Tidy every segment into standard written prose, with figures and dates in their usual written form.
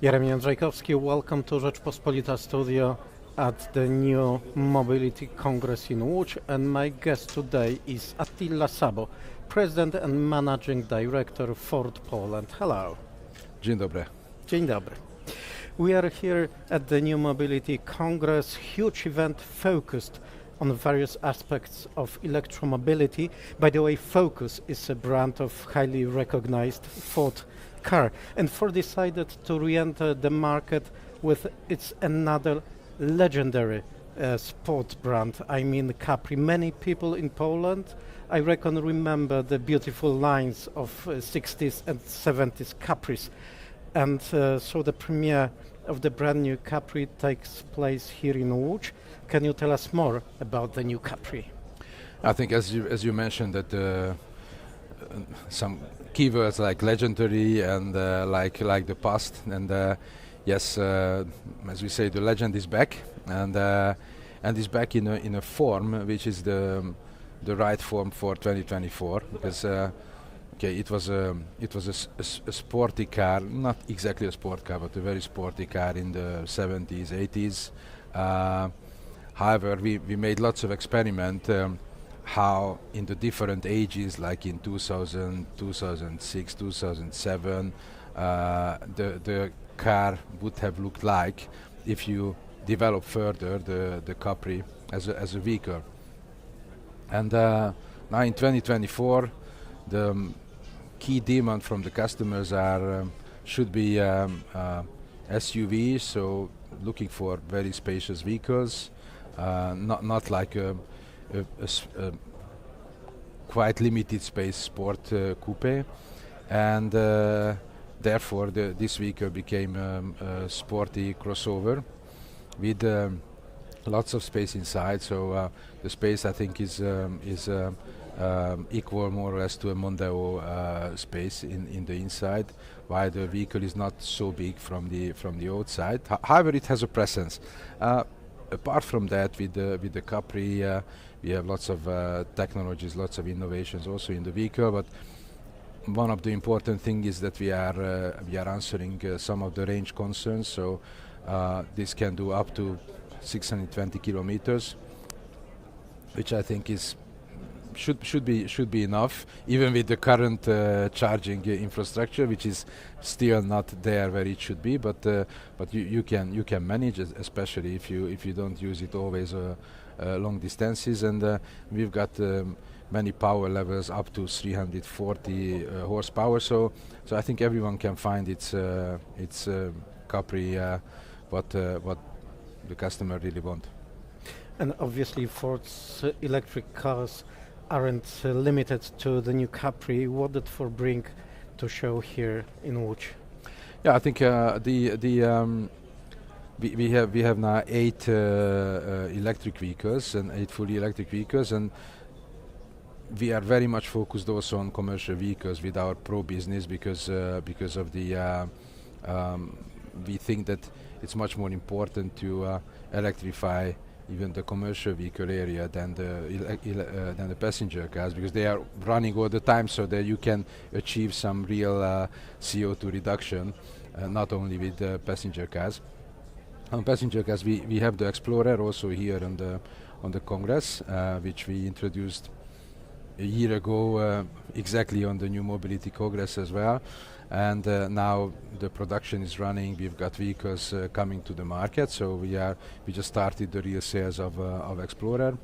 Jeremy Jędrzejkowski, welcome to Rzeczpospolita Studio at the new Mobility Congress in Łódź, and my guest today is Attila Szabó, President and Managing Director Ford Poland. Hello. Dzień dobry. Dzień dobry. We are here at the new Mobility Congress, huge event focused on various aspects of electromobility. By the way, Focus is a brand of highly recognized Ford car, and Ford decided to re-enter the market with its another legendary sport brand, I mean Capri. Many people in Poland, I reckon, remember the beautiful lines of 60s and 70s Capris, and so the premiere of the brand new Capri takes place here in Łódź. Can you tell us more about the new Capri? I think, as you mentioned, that some keywords like legendary and like the past, and yes, as we say, the legend is back, and is back in a form which is the right form for 2024, because it was a sporty car, not exactly a sport car, but a very sporty car in the 70s, 80s. However, we made lots of experiment how in the different ages, like in 2000, 2006, 2007, the car would have looked like if you develop further the Capri as a vehicle. And now in 2024, the key demand from the customers should be SUVs, so looking for very spacious vehicles, not like a quite limited space sport coupe, and therefore this vehicle became a sporty crossover with lots of space inside. So the space, I think, is equal more or less to a Mondeo space in the inside, while the vehicle is not so big from the outside. However, it has a presence. Apart from that, with the Capri, we have lots of technologies, lots of innovations also in the vehicle. But one of the important things is that we are answering some of the range concerns. So this can do up to 620 kilometers, which I think should be enough, even with the current charging infrastructure, which is still not there where it should be. But you can manage it, especially if you don't use it always long distances. And we've got many power levels up to 340 horsepower. So I think everyone can find its Capri what the customer really want. And obviously Ford's electric cars aren't limited to the new Capri. What did Ford bring to show here in Łódź? Yeah, I think we have now 8 electric vehicles and 8 fully electric vehicles, and we are very much focused also on commercial vehicles with our pro business, because of the we think that it's much more important to electrify even the commercial vehicle area than the passenger cars, because they are running all the time, so that you can achieve some real CO2 reduction, not only with the passenger cars. On passenger cars, we have the Explorer also here on the Congress, which we introduced a year ago, exactly on the new Mobility Congress as well. And now the production is running. We've got vehicles coming to the market, so we just started the real sales of Explorer.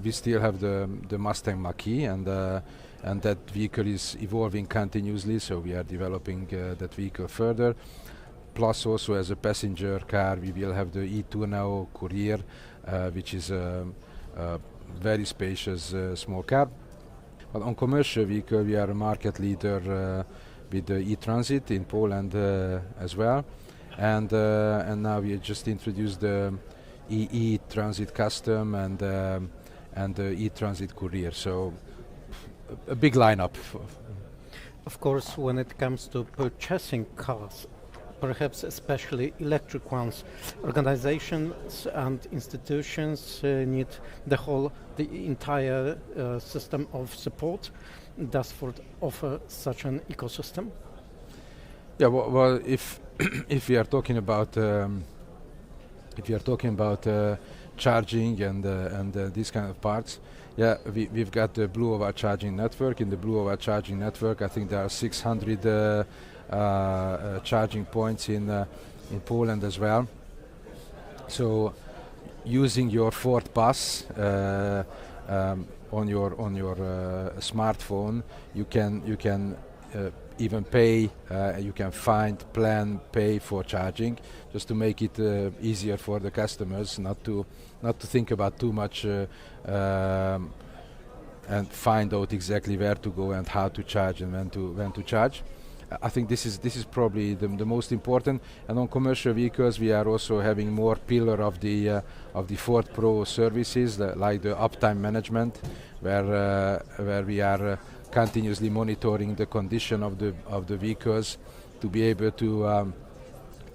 We still have the Mustang Mach-E, and that vehicle is evolving continuously, so we are developing that vehicle further. Plus, also as a passenger car, we will have the E2 now Courier, which is a very spacious small car. But on commercial vehicle, we are a market leader with the e-Transit in Poland as well, and now we just introduced the e-Transit Custom and the e-Transit Courier. So a big lineup. Of course, when it comes to purchasing cars, perhaps especially electric ones, organizations and institutions need the entire system of support. Does Ford offer such an ecosystem? Yeah, well if if we are talking about charging and these kind of parts, yeah, we've got the Blue Over charging network. In the Blue Over charging network, I think there are 600 charging points in Poland as well. So, using your Ford Pass on your smartphone, you can even pay. You can pay for charging, just to make it easier for the customers, not to think about too much and find out exactly where to go and how to charge and when to charge. I think this is probably the most important. And on commercial vehicles, we are also having more pillar of the Ford Pro services, like the uptime management, where we are continuously monitoring the condition of the vehicles to be able to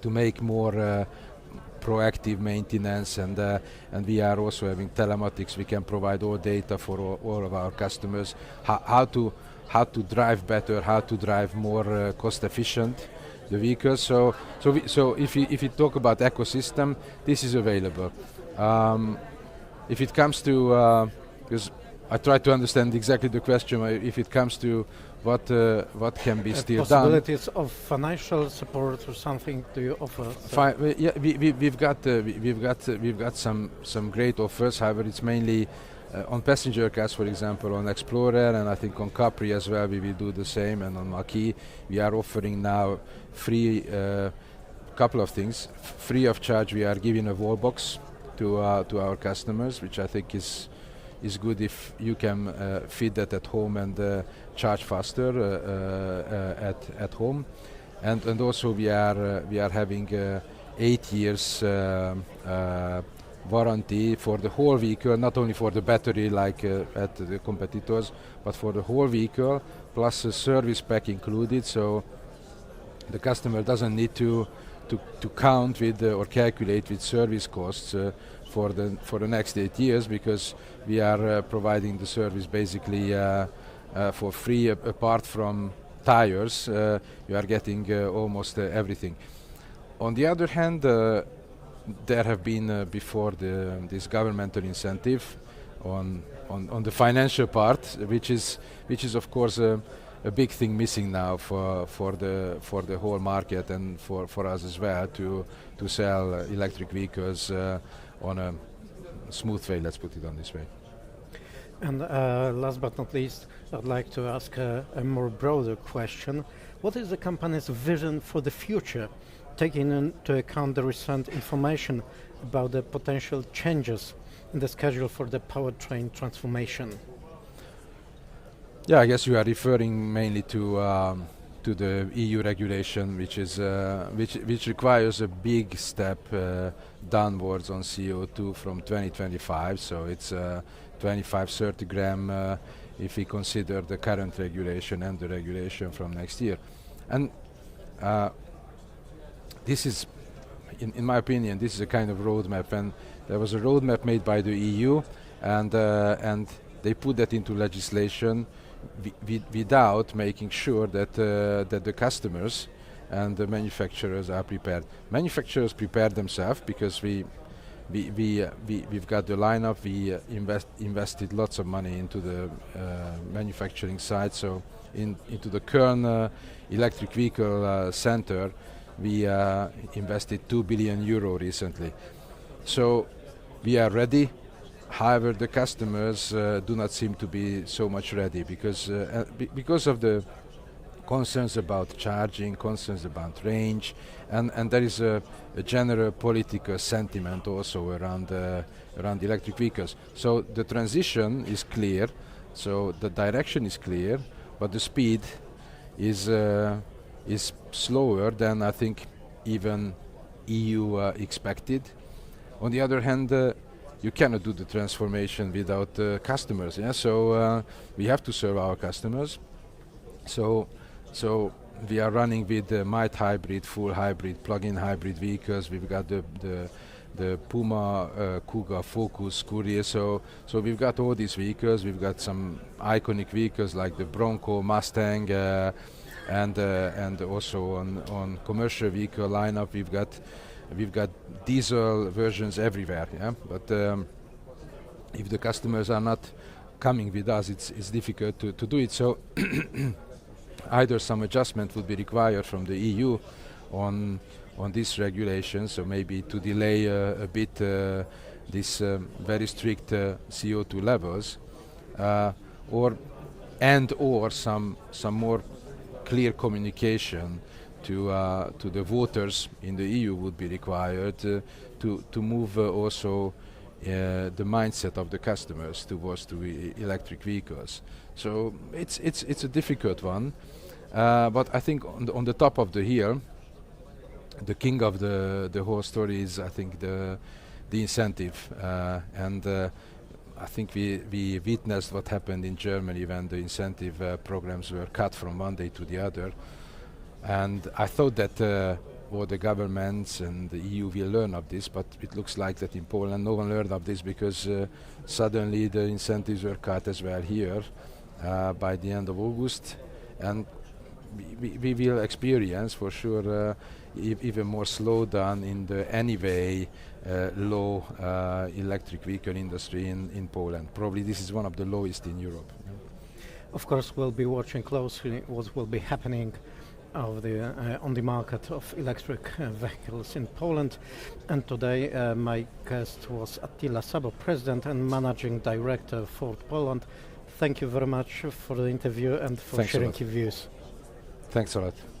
make more proactive maintenance, and we are also having telematics. We can provide all data for all of our customers, how to drive better, how to drive more cost efficient the vehicles. So if you talk about ecosystem, this is available. If it comes to because I try to understand exactly the question. If it comes to what can be still done, possibilities of financial support or something, do you offer? Yeah, we've got some great offers. However, it's mainly on passenger cars, for example, on Explorer, and I think on Capri as well. We will do the same, and on Mach-E we are offering now free couple of things. Free of charge, we are giving a wall box to our customers, which I think is good if you can feed that at home and charge faster at home, and also we are having 8 years warranty for the whole vehicle, not only for the battery like at the competitors, but for the whole vehicle, plus a service pack included. So the customer doesn't need to count with or calculate with service costs for the next 8 years, because we are providing the service basically for free. Apart from tires, you are getting almost everything. On the other hand, there have been before this governmental incentive on the financial part, which is of course a big thing missing now for the whole market, and for us as well to sell electric vehicles on a smooth way. Let's put it on this way. And last but not least, I'd like to ask a more broader question. What is the company's vision for the future, taking into account the recent information about the potential changes in the schedule for the powertrain transformation? Yeah, I guess you are referring mainly to the EU regulation, which requires a big step downwards on CO2 from 2025. So it's 25-30 gram if we consider the current regulation and the regulation from next year. And this is, in my opinion, this is a kind of roadmap. And there was a roadmap made by the EU, and they put that into legislation without making sure that the customers and the manufacturers are prepared. Manufacturers prepare themselves because we've got the lineup. We invested lots of money into the manufacturing side. So into the Köln electric vehicle center, we invested 2 billion euro recently. So we are ready. However, the customers do not seem to be so much ready because of the concerns about charging, concerns about range, and there is a general political sentiment also around electric vehicles. So the transition is clear, so the direction is clear, but the speed is slower than I think even EU expected. On the other hand, you cannot do the transformation without customers. Yeah, so we have to serve our customers. So we are running with the mild hybrid, full hybrid, plug-in hybrid vehicles. We've got the Puma, Kuga, Focus, Courier. So we've got all these vehicles. We've got some iconic vehicles like the Bronco, Mustang, and also on commercial vehicle lineup we've got diesel versions everywhere. Yeah, but if the customers are not coming with us, it's difficult to do it. So either some adjustment would be required from the EU on these regulations, so maybe to delay a bit these very strict CO2 levels, or some more clear communication to the voters in the EU would be required to move also the mindset of the customers towards the electric vehicles. So it's a difficult one, but I think on the top of the hill, the king of the whole story is, I think, the incentive, and I think we witnessed what happened in Germany when the incentive programs were cut from one day to the other, and I thought that all the governments and the EU will learn of this, but it looks like that in Poland no one learned of this, because suddenly the incentives were cut as well here by the end of August, and we will experience for sure even more slowdown in the anyway low electric vehicle industry in Poland. Probably this is one of the lowest in Europe. Of course, we'll be watching closely what will be happening on the market of electric vehicles in Poland. And today my guest was Attila Szabó, President and Managing Director of Ford Poland. Thank you very much for the interview and for sharing your views. Thanks a lot.